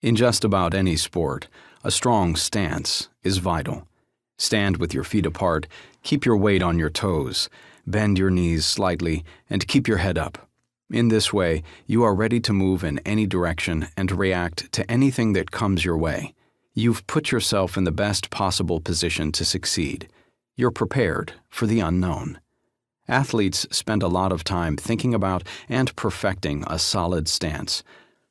In just about any sport, a strong stance is vital. Stand with your feet apart, keep your weight on your toes, bend your knees slightly, and keep your head up. In this way, you are ready to move in any direction and react to anything that comes your way. You've put yourself in the best possible position to succeed. You're prepared for the unknown. Athletes spend a lot of time thinking about and perfecting a solid stance,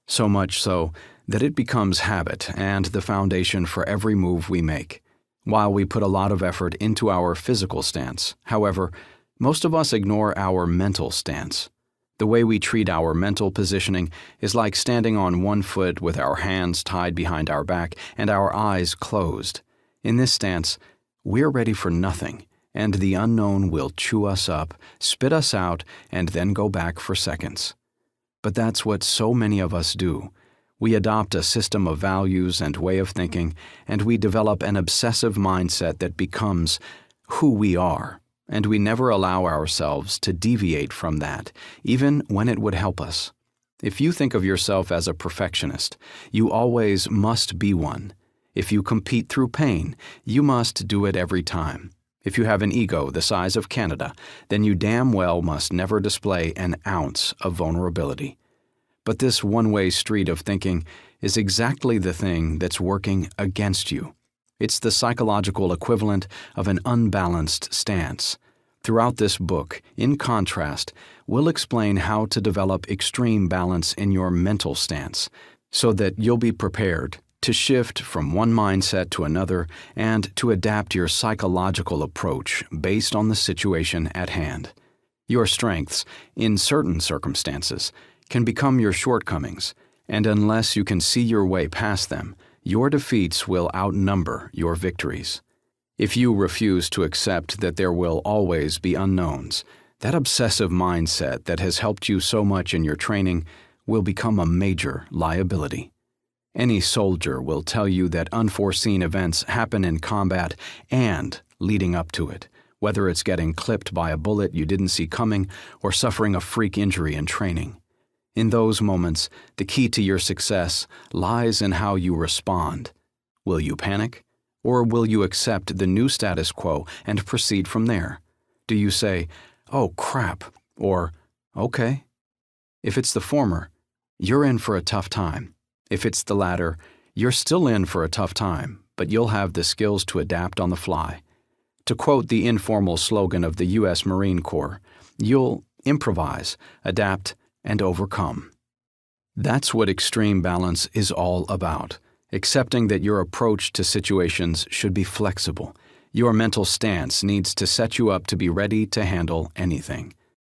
so much so that it becomes habit and the foundation for every move we make. While we put a lot of effort into our physical stance, however, most of us ignore our mental stance. The way we treat our mental positioning is like standing on one foot with our hands tied behind our back and our eyes closed. In this stance, we're ready for nothing, and the unknown will chew us up, spit us out, and then go back for seconds. But that's what so many of us do. We adopt a system of values and way of thinking, and we develop an obsessive mindset that becomes who we are, and we never allow ourselves to deviate from that, even when it would help us. If you think of yourself as a perfectionist, you always must be one. If you compete through pain, you must do it every time. If you have an ego the size of Canada, then you damn well must never display an ounce of vulnerability. But this one-way street of thinking is exactly the thing that's working against you. It's the psychological equivalent of an unbalanced stance. Throughout this book, in contrast, we'll explain how to develop extreme balance in your mental stance so that you'll be prepared to shift from one mindset to another and to adapt your psychological approach based on the situation at hand. Your strengths, in certain circumstances, can become your shortcomings, and unless you can see your way past them, your defeats will outnumber your victories. If you refuse to accept that there will always be unknowns, that obsessive mindset that has helped you so much in your training will become a major liability. Any soldier will tell you that unforeseen events happen in combat and leading up to it, whether it's getting clipped by a bullet you didn't see coming or suffering a freak injury in training. In those moments, the key to your success lies in how you respond. Will you panic? Or will you accept the new status quo and proceed from there? Do you say, "Oh crap," or "Okay"? If it's the former, you're in for a tough time. If it's the latter, you're still in for a tough time, but you'll have the skills to adapt on the fly. To quote the informal slogan of the U.S. Marine Corps, you'll improvise, adapt, and overcome. That's what extreme balance is all about, accepting that your approach to situations should be flexible. Your mental stance needs to set you up to be ready to handle anything.